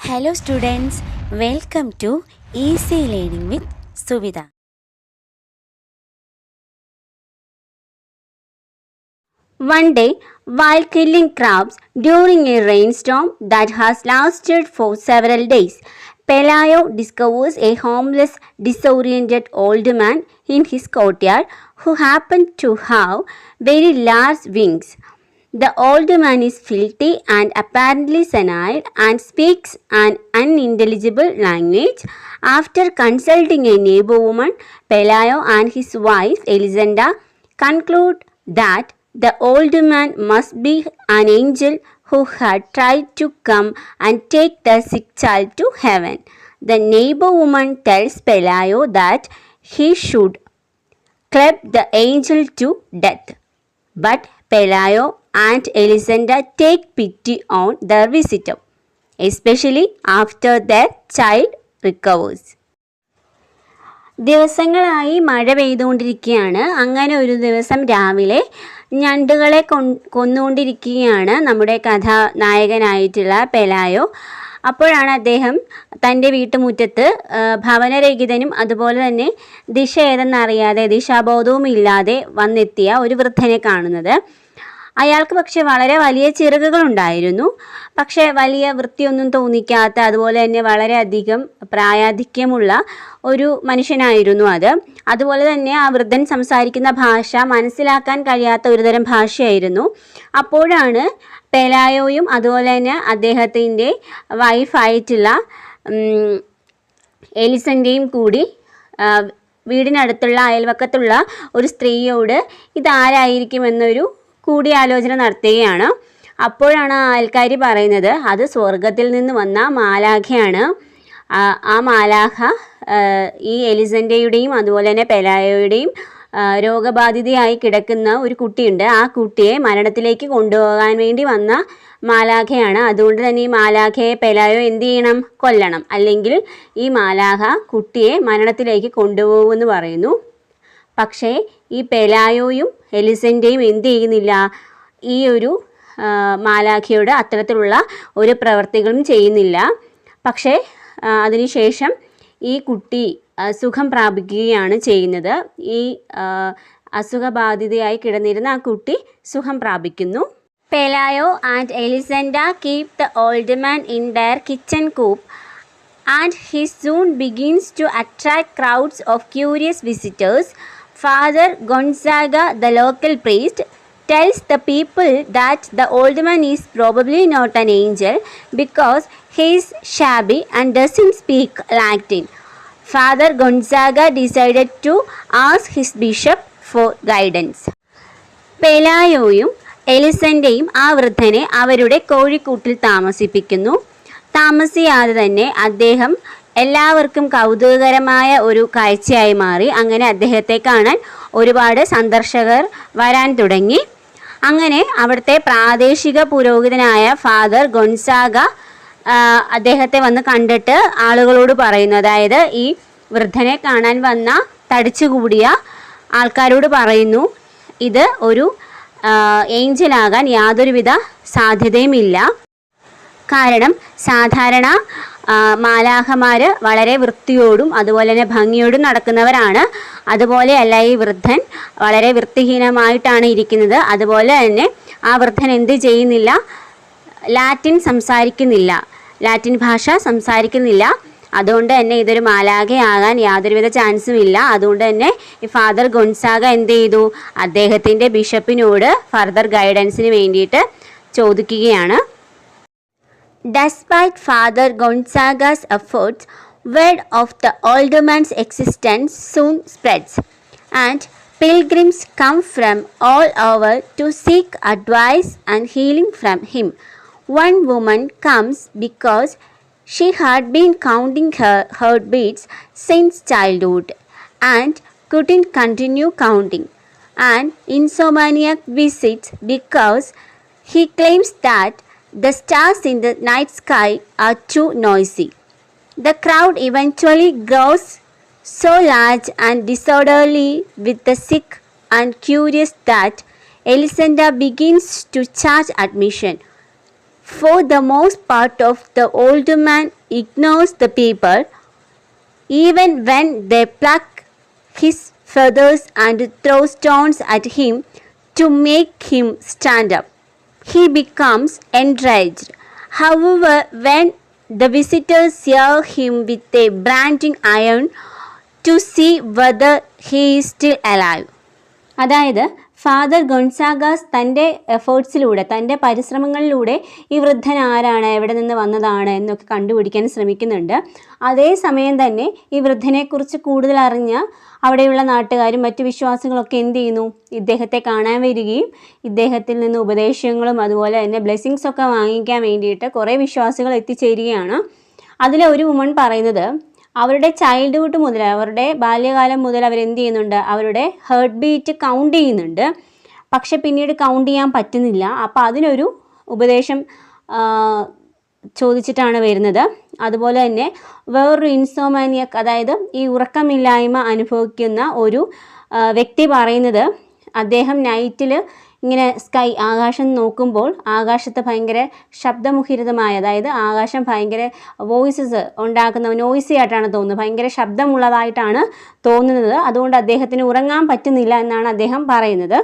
Hello students, welcome to Easy Learning with Suvida. One day, while killing crabs during a rainstorm that has lasted for several days, Pelayo discovers a homeless, disoriented old man in his courtyard who happened to have very large wings. The old man is filthy and apparently senile and speaks an unintelligible language. After consulting a neighbor woman, Pelayo and his wife Elisenda conclude that the old man must be an angel who had tried to come and take the sick child to heaven. The neighbor woman tells Pelayo that he should club the angel to death. But Pelayo and Elisenda take pity on their visitor, especially after their child recovers. ദിവസങ്ങളായി മഴ പെയ്തുകൊണ്ടിരിക്കുകയാണ്. അങ്ങനെ ഒരു ദിവസം രാവിലെ ഞണ്ടുകളെ കൊന്നുകൊണ്ടിരിക്കുകയാണ് നമ്മുടെ കഥാനായകനായിട്ടുള്ള പെലായോ. അപ്പോഴാണ് അദ്ദേഹം തൻ്റെ വീട്ടുമുറ്റത്ത് ഭവനരഹിതനും അതുപോലെ തന്നെ ദിശ ഏതെന്നറിയാതെ ദിശാബോധവും ഇല്ലാതെ വന്നെത്തിയ ഒരു വൃദ്ധനെ കാണുന്നത്. അയാൾക്ക് പക്ഷെ വളരെ വലിയ ചിറകുകളുണ്ടായിരുന്നു. പക്ഷെ വലിയ വൃത്തിയൊന്നും തോന്നിക്കാത്ത, അതുപോലെ തന്നെ വളരെയധികം പ്രായാധിക്യമുള്ള ഒരു മനുഷ്യനായിരുന്നു അത്. അതുപോലെ തന്നെ ആ വൃദ്ധൻ സംസാരിക്കുന്ന ഭാഷ മനസ്സിലാക്കാൻ കഴിയാത്ത ഒരുതരം ഭാഷയായിരുന്നു. അപ്പോഴാണ് പെലായോയും അതുപോലെ തന്നെ അദ്ദേഹത്തിൻ്റെ വൈഫായിട്ടുള്ള എലിസൻ്റെയും കൂടി വീടിനടുത്തുള്ള അയൽവക്കത്തുള്ള ഒരു സ്ത്രീയോട് ഇതാരായിരിക്കുമെന്നൊരു കൂടിയാലോചന നടത്തുകയാണ്. അപ്പോഴാണ് ആ അയൽക്കാരി പറയുന്നത് അത് സ്വർഗത്തിൽ നിന്ന് വന്ന മാലാഖയാണ്. ആ മാലാഖ ഈ എലിസൻ്റെയുടെയും അതുപോലെ തന്നെ പെലായോയുടെയും രോഗബാധിതയായി കിടക്കുന്ന ഒരു കുട്ടിയുണ്ട്. ആ കുട്ടിയെ മരണത്തിലേക്ക് കൊണ്ടുപോകാൻ വേണ്ടി വന്ന മാലാഖയാണ്. അതുകൊണ്ട് തന്നെ ഈ മാലാഖയെ പെലായോ എന്ത് ചെയ്യണം? കൊല്ലണം. അല്ലെങ്കിൽ ഈ മാലാഖ കുട്ടിയെ മരണത്തിലേക്ക് കൊണ്ടുപോകുമെന്ന് പറയുന്നു. പക്ഷേ ഈ പെലായോയും എലിസൻ്റെയും എന്ത് ചെയ്യുന്നില്ല? ഈ ഒരു മാലാഖയോട് അത്തരത്തിലുള്ള ഒരു പ്രവർത്തികളും ചെയ്യുന്നില്ല. പക്ഷേ അതിനുശേഷം ഈ കുട്ടി സുഖം പ്രാപിക്കുകയാണ് ചെയ്യുന്നത്. ഈ അസുഖബാധിതയായി കിടന്നിരുന്ന ആ കുട്ടി സുഖം പ്രാപിക്കുന്നു. Pelayo and Elisenda keep the old man in their kitchen coop and he soon begins to attract crowds of curious visitors. Father Gonzaga, the local priest, tells the people that the old man is probably not an angel because he is shabby and doesn't speak Latin. Father Gonzaga decided to ask his bishop for guidance. പെലായോയും എലിസൻ്റെയും ആ വൃദ്ധനെ അവരുടെ കോഴിക്കൂട്ടിൽ താമസിപ്പിക്കുന്നു. താമസിയാതെ തന്നെ അദ്ദേഹം എല്ലാവർക്കും കൗതുകകരമായ ഒരു കാഴ്ചയായി മാറി. അങ്ങനെ അദ്ദേഹത്തെ കാണാൻ ഒരുപാട് സന്ദർശകർ വരാൻ തുടങ്ങി. അങ്ങനെ അവിടുത്തെ പ്രാദേശിക പുരോഹിതനായ ഫാദർ ഗൊൻസാഗ അദ്ദേഹത്തെ വന്ന് കണ്ടിട്ട് ആളുകളോട് പറയുന്നു, അതായത് ഈ വൃദ്ധനെ കാണാൻ വന്ന തടിച്ചുകൂടിയ ആൾക്കാരോട് പറയുന്നു, ഇത് ഒരു ഏഞ്ചലാകാൻ യാതൊരുവിധ സാധ്യതയുമില്ല. കാരണം സാധാരണ മാലാഖമാർ വളരെ വൃത്തിയോടും അതുപോലെ തന്നെ ഭംഗിയോടും നടക്കുന്നവരാണ്. അതുപോലെയല്ല ഈ വൃദ്ധൻ വളരെ വൃത്തിഹീനമായിട്ടാണ് ഇരിക്കുന്നത്. അതുപോലെ തന്നെ ആ വൃദ്ധൻ എന്ത് ചെയ്യുന്നില്ല? ലാറ്റിൻ ഭാഷ സംസാരിക്കുന്നില്ല. അതുകൊണ്ട് തന്നെ ഇതൊരു മാലാഖയാകാൻ യാതൊരുവിധ ചാൻസും ഇല്ല. അതുകൊണ്ട് തന്നെ ഈ ഫാദർ ഗൊൻസാഗ എന്ത് ചെയ്തു? അദ്ദേഹത്തിൻ്റെ ബിഷപ്പിനോട് ഫർദർ ഗൈഡൻസിന് വേണ്ടിയിട്ട് ചോദിക്കുകയാണ്. Despite Father Gonzaga's efforts, word of the old man's existence soon spreads, and pilgrims come from all over to seek advice and healing from him. One woman comes because she had been counting her heartbeats since childhood and couldn't continue counting. An insomniac visits because he claims that the stars in the night sky are too noisy. The crowd eventually grows so large and disorderly with the sick and curious that Elisenda begins to charge admission. For the most part of the old man ignores the people, even when they pluck his feathers and throw stones at him to make him stand up. He becomes enraged. However, when the visitors sear him with a branding iron to see whether he is still alive. അതായത് father ഗൊൺസാഗാസ് തൻ്റെ എഫേർട്സിലൂടെ, തൻ്റെ പരിശ്രമങ്ങളിലൂടെ ഈ വൃദ്ധൻ ആരാണ്, എവിടെ നിന്ന് വന്നതാണ് എന്നൊക്കെ കണ്ടുപിടിക്കാൻ ശ്രമിക്കുന്നുണ്ട്. അതേസമയം തന്നെ ഈ വൃദ്ധനെക്കുറിച്ച് കൂടുതൽ അറിഞ്ഞ അവിടെയുള്ള നാട്ടുകാരും മറ്റു വിശ്വാസികളൊക്കെ എന്ത് ചെയ്യുന്നു, ഇദ്ദേഹത്തെ കാണാൻ വരികയും ഇദ്ദേഹത്തിൽ നിന്ന് ഉപദേശങ്ങളും അതുപോലെ തന്നെ ബ്ലെസ്സിങ്സ് ഒക്കെ വാങ്ങിക്കാൻ വേണ്ടിയിട്ട് കുറേ വിശ്വാസികൾ എത്തിച്ചേരുകയാണ്. അതിലെ ഒരു വുമൺ പറയുന്നത് അവരുടെ ചൈൽഡ്ഹുഡ് മുതൽ, അവരുടെ ബാല്യകാലം മുതൽ അവരെന്ത് ചെയ്യുന്നുണ്ട്, അവരുടെ ഹേർട്ട് ബീറ്റ് കൗണ്ട് ചെയ്യുന്നുണ്ട്. പക്ഷെ പിന്നീട് കൗണ്ട് ചെയ്യാൻ പറ്റുന്നില്ല. അപ്പോൾ അതിനൊരു ഉപദേശം ചോദിച്ചിട്ടാണ് വരുന്നത്. അതുപോലെ തന്നെ വേറൊരു ഇൻസോമാനിയക്, അതായത് ഈ ഉറക്കമില്ലായ്മ അനുഭവിക്കുന്ന ഒരു വ്യക്തി പറയുന്നത് അദ്ദേഹം നൈറ്റിൽ ഇങ്ങനെ ആകാശം നോക്കുമ്പോൾ ആകാശത്ത് ഭയങ്കര ശബ്ദമുഖരിതമായ, അതായത് ആകാശം ഭയങ്കര വോയിസസ് ഉണ്ടാക്കുന്ന, നോയ്സി ആയിട്ടാണ് തോന്നുന്നത്, ഭയങ്കര ശബ്ദമുള്ളതായിട്ടാണ് തോന്നുന്നത്. അതുകൊണ്ട് അദ്ദേഹത്തിന് ഉറങ്ങാൻ പറ്റുന്നില്ല എന്നാണ് അദ്ദേഹം പറയുന്നത്.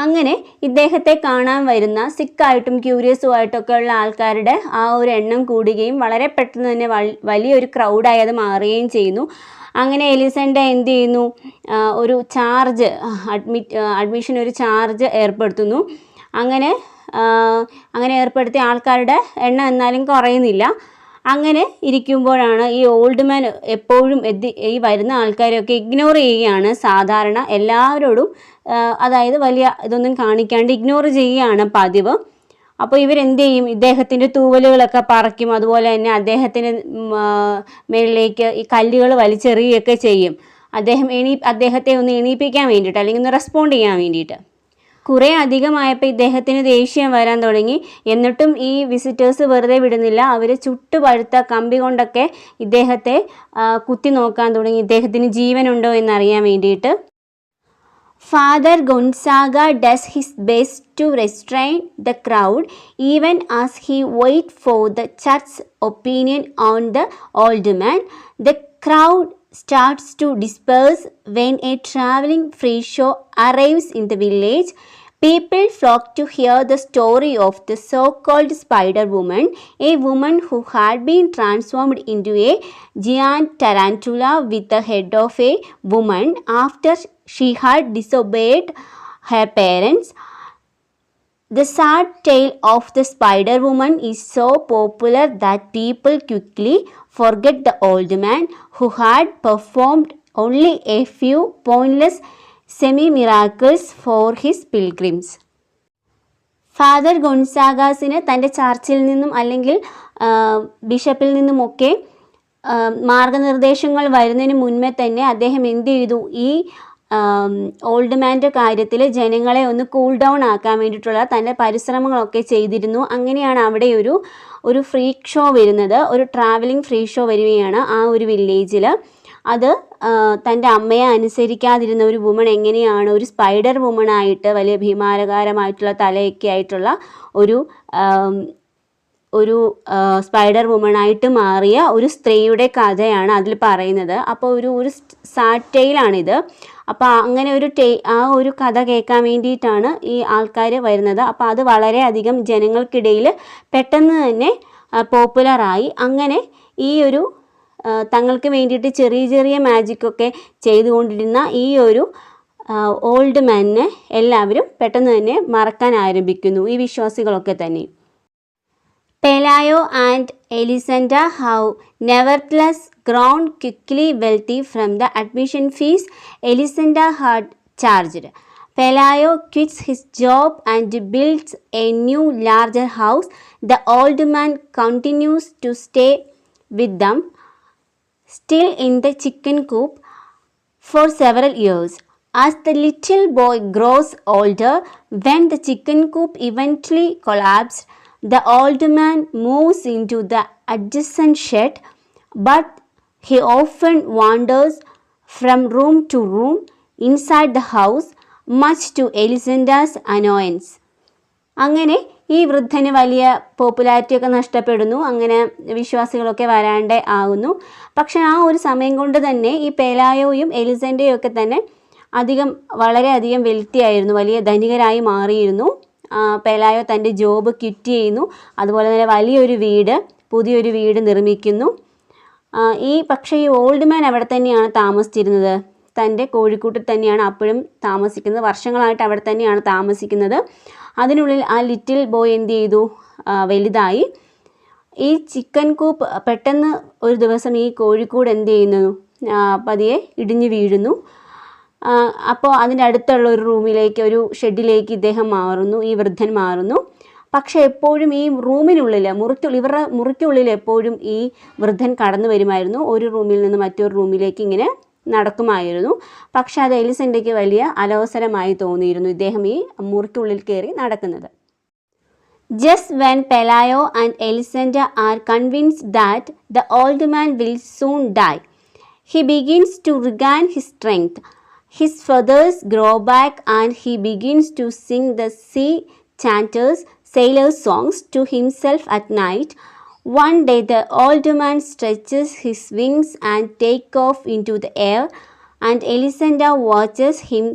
അങ്ങനെ ഇദ്ദേഹത്തെ കാണാൻ വരുന്ന സിക്കായിട്ടും ക്യൂരിയസുമായിട്ടൊക്കെ ഉള്ള ആൾക്കാരുടെ ആ ഒരു എണ്ണം കൂടുകയും വളരെ പെട്ടെന്ന് തന്നെ വലിയൊരു ക്രൗഡായി അത് മാറുകയും ചെയ്യുന്നു. അങ്ങനെ എലിസണ്ട എന്ത് ചെയ്യുന്നു, ഒരു ചാർജ് അഡ്മിഷൻ ഒരു ചാർജ് ഏർപ്പെടുത്തുന്നു. അങ്ങനെ ഏർപ്പെടുത്തിയ ആൾക്കാരുടെ എണ്ണം എന്നാലും കുറയുന്നില്ല. അങ്ങനെ ഇരിക്കുമ്പോഴാണ് ഈ ഓൾഡ് മാൻ എപ്പോഴും ഈ വരുന്ന ആൾക്കാരെയൊക്കെ ഇഗ്നോർ ചെയ്യുകയാണ് സാധാരണ എല്ലാവരോടും, അതായത് വലിയ ഇതൊന്നും കാണിക്കാണ്ട് ഇഗ്നോർ ചെയ്യുകയാണ് പതിവ്. അപ്പോൾ ഇവരെന്ത് ചെയ്യും, ഇദ്ദേഹത്തിൻ്റെ തൂവലുകളൊക്കെ പറിക്കും. അതുപോലെ തന്നെ അദ്ദേഹത്തിന് മേളിലേക്ക് ഈ കല്ലുകൾ വലിച്ചെറിയുകയൊക്കെ ചെയ്യും. അദ്ദേഹത്തെ ഒന്ന് എണീപ്പിക്കാൻ വേണ്ടിയിട്ട്, അല്ലെങ്കിൽ ഒന്ന് റെസ്പോണ്ട് ചെയ്യാൻ വേണ്ടിയിട്ട്. കുറേ അധികമായപ്പോൾ ഇദ്ദേഹത്തിന് ദേഷ്യം വരാൻ തുടങ്ങി. എന്നിട്ടും ഈ വിസിറ്റേഴ്സ് വെറുതെ വിടുന്നില്ല. അവർ ചുട്ടുപഴുത്ത കമ്പി കൊണ്ടൊക്കെ ഇദ്ദേഹത്തെ കുത്തി നോക്കാൻ തുടങ്ങി, ഇദ്ദേഹത്തിന് ജീവനുണ്ടോ എന്നറിയാൻ വേണ്ടിയിട്ട്. Father Gonzaga does his best to restrain the crowd, even as he waits for the church's opinion on the old man. The crowd starts to disperse when a traveling freak show arrives in the village. People flock to hear the story of the so-called Spider Woman, a woman who had been transformed into a giant tarantula with the head of a woman after she had disobeyed her parents. The sad tale of the Spider Woman is so popular that people quickly forget the old man who had performed only a few pointless semi-miracles for his pilgrims. Father ഗൊൺസാഗാസിന് തൻ്റെ ചർച്ചിൽ നിന്നും അല്ലെങ്കിൽ ബിഷപ്പിൽ നിന്നുമൊക്കെ മാർഗനിർദ്ദേശങ്ങൾ വരുന്നതിന് മുൻപേ തന്നെ അദ്ദേഹം എന്ത് ചെയ്തു, ഈ ഓൾഡ് മാൻ്റെ കാര്യത്തിൽ ജനങ്ങളെ ഒന്ന് കൂൾ ഡൗൺ ആക്കാൻ വേണ്ടിയിട്ടുള്ള തൻ്റെ പരിശ്രമങ്ങളൊക്കെ ചെയ്തിരുന്നു. അങ്ങനെയാണ് അവിടെ ഒരു ഫ്രീക്ക് ഷോ വരുന്നത്, ഒരു ട്രാവലിംഗ് ഫ്രീ ഷോ വരികയാണ് ആ ഒരു വില്ലേജിൽ. അത് തൻ്റെ അമ്മയെ അനുസരിക്കാതിരുന്ന ഒരു വുമൺ എങ്ങനെയാണ് ഒരു സ്പൈഡർ വുമണായിട്ട് വലിയ ഭീമാകാരമായിട്ടുള്ള തലയൊക്കെ ആയിട്ടുള്ള ഒരു സ്പൈഡർ വുമണായിട്ട് മാറിയ ഒരു സ്ത്രീയുടെ കഥയാണ് അതിൽ പറയുന്നത്. അപ്പോൾ ഒരു സാഡ് ടെയിലാണിത്. അപ്പോൾ അങ്ങനെ ആ ഒരു കഥ കേൾക്കാൻ വേണ്ടിയിട്ടാണ് ഈ ആൾക്കാർ വരുന്നത്. അപ്പോൾ അത് വളരെയധികം ജനങ്ങൾക്കിടയിൽ പെട്ടെന്ന് തന്നെ പോപ്പുലറായി. അങ്ങനെ ഈ ഒരു തങ്ങൾക്ക് വേണ്ടിയിട്ട് ചെറിയ ചെറിയ മാജിക്കൊക്കെ ചെയ്തുകൊണ്ടിരുന്ന ഈ ഒരു ഓൾഡ് മാനിനെ എല്ലാവരും പെട്ടെന്ന് തന്നെ മറക്കാൻ ആരംഭിക്കുന്നു, ഈ വിശ്വാസികളൊക്കെ തന്നെ. Pelayo and Elisenda have nevertheless grown quickly wealthy from the admission fees Elisenda had charged. Pelayo quits his job and builds a new larger house. The old man continues to stay with them, still in the chicken coop, for several years. As the little boy grows older, when the chicken coop eventually collapsed, the old man moves into the adjacent shed, but he often wanders from room to room inside the house, much to Elisenda's annoyance. അങ്ങനെ ഈ വൃദ്ധന് വലിയ പോപ്പുലാരിറ്റിയൊക്കെ നഷ്ടപ്പെടുന്നു. അങ്ങനെ വിശ്വാസികളൊക്കെ വരാണ്ട് ആകുന്നു. പക്ഷെ ആ ഒരു സമയം കൊണ്ട് തന്നെ ഈ പെലായോയും എലിസൻ്റെയും ഒക്കെ തന്നെ വളരെയധികം വെൽത്തി ആയിരുന്നു, വലിയ ധനികരായി മാറിയിരുന്നു. പെലായോ തൻ്റെ ജോബ് ക്വിറ്റ് ചെയ്യുന്നു. അതുപോലെ തന്നെ പുതിയൊരു വീട് നിർമ്മിക്കുന്നു. പക്ഷേ ഈ ഓൾഡ് മാൻ അവിടെ തന്നെയാണ് താമസിച്ചിരുന്നത്. തൻ്റെ കോഴിക്കൂട്ടിൽ തന്നെയാണ് അപ്പോഴും താമസിക്കുന്നത്. വർഷങ്ങളായിട്ട് അവിടെ തന്നെയാണ് താമസിക്കുന്നത്. അതിനുള്ളിൽ ആ ലിറ്റിൽ ബോയ് എന്ത് ചെയ്തു? വലുതായി. ഈ ചിക്കൻ കൂപ്പ് പെട്ടെന്ന് ഒരു ദിവസം ഈ കോഴിക്കൂട് എന്ത് ചെയ്യുന്നു? പതിയെ ഇടിഞ്ഞു വീഴുന്നു. അപ്പോൾ അതിൻ്റെ അടുത്തുള്ള ഒരു റൂമിലേക്ക്, ഒരു ഷെഡിലേക്ക് ഈ വൃദ്ധൻ മാറുന്നു. പക്ഷേ എപ്പോഴും ഈ റൂമിനുള്ളിൽ, ഇവരുടെ മുറിക്കുള്ളിൽ എപ്പോഴും ഈ വൃദ്ധൻ കടന്നു വരുമായിരുന്നു. ഒരു റൂമിൽ നിന്ന് മറ്റൊരു റൂമിലേക്ക് ഇങ്ങനെ നടക്കുമായിരുന്നു. പക്ഷെ അത് എലിസൻ്റെയ്ക്ക് വലിയ അലോസരമായി തോന്നിയിരുന്നു, ഇദ്ദേഹം ഈ മുറിക്കുള്ളിൽ കയറി നടക്കുന്നത്. Just when Pelayo and Elisenda are convinced that the old man will soon die, he begins to regain his strength. His feathers grow back and he begins to sing the sea sailors' songs to himself at night. One day the old man stretches his wings and takes off into the air, and Elisenda watches him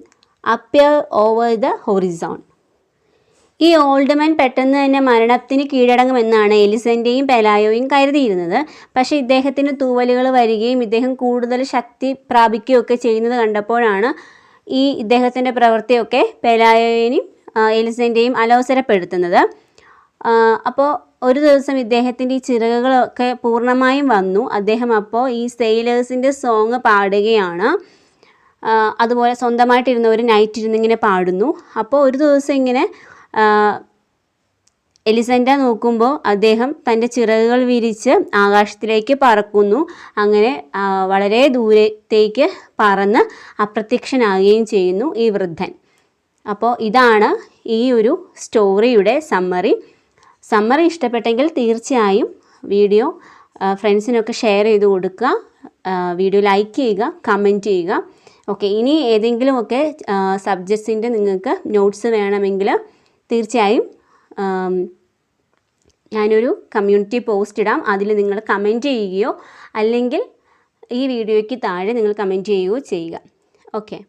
appear over the horizon. ഈ old man പെട്ടെന്ന് തന്നെ മരണത്തിന് കീഴടങ്ങുമെന്നാണ് എലിസൻ്റെയും പെലായോയും കരുതിയിരുന്നത്. പക്ഷേ ഇദ്ദേഹത്തിന് തൂവലുകൾ വരികയും ഇദ്ദേഹം കൂടുതൽ ശക്തി പ്രാപിക്കുകയൊക്കെ ചെയ്യുന്നത് കണ്ടപ്പോഴാണ് ഇദ്ദേഹത്തിൻ്റെ പ്രവൃത്തിയൊക്കെ പെലായോയെയും എലിസൻ്റെയും അലോസരപ്പെടുത്തുന്നത്. അപ്പോൾ ഒരു ദിവസം ഇദ്ദേഹത്തിൻ്റെ ഈ ചിറകുകളൊക്കെ പൂർണ്ണമായും വന്നു. അദ്ദേഹം അപ്പോൾ ഈ സെയിലേഴ്സിൻ്റെ സോങ് പാടുകയാണ്. അതുപോലെ സ്വന്തമായിട്ടിരുന്ന ഒരു നൈറ്റ് ഇരുന്നിങ്ങനെ പാടുന്നു. അപ്പോൾ ഒരു ദിവസം ഇങ്ങനെ എലിസെൻഡ നോക്കുമ്പോൾ അദ്ദേഹം തൻ്റെ ചിറകുകൾ വിരിച്ച് ആകാശത്തിലേക്ക് പറക്കുന്നു. അങ്ങനെ വളരെ ദൂരത്തേക്ക് പറന്ന് അപ്രത്യക്ഷനാകുകയും ചെയ്യുന്നു ഈ വൃദ്ധൻ. അപ്പോൾ ഇതാണ് ഈ ഒരു സ്റ്റോറിയുടെ സമ്മറി ഇഷ്ടപ്പെട്ടെങ്കിൽ തീർച്ചയായും വീഡിയോ ഫ്രണ്ട്സിനൊക്കെ ഷെയർ ചെയ്ത് കൊടുക്കുക. വീഡിയോ ലൈക്ക് ചെയ്യുക, കമൻറ്റ് ചെയ്യുക. ഓക്കെ, ഇനി ഏതെങ്കിലുമൊക്കെ സബ്ജക്ട്സിൻ്റെ നിങ്ങൾക്ക് നോട്ട്സ് വേണമെങ്കിൽ തീർച്ചയായും ഞാനൊരു കമ്മ്യൂണിറ്റി പോസ്റ്റ് ഇടാം. അതിൽ നിങ്ങൾ കമൻറ്റ് ചെയ്യുകയോ അല്ലെങ്കിൽ ഈ വീഡിയോയ്ക്ക് താഴെ നിങ്ങൾ കമൻറ്റ് ചെയ്യുകയോ ചെയ്യുക. ഓക്കെ.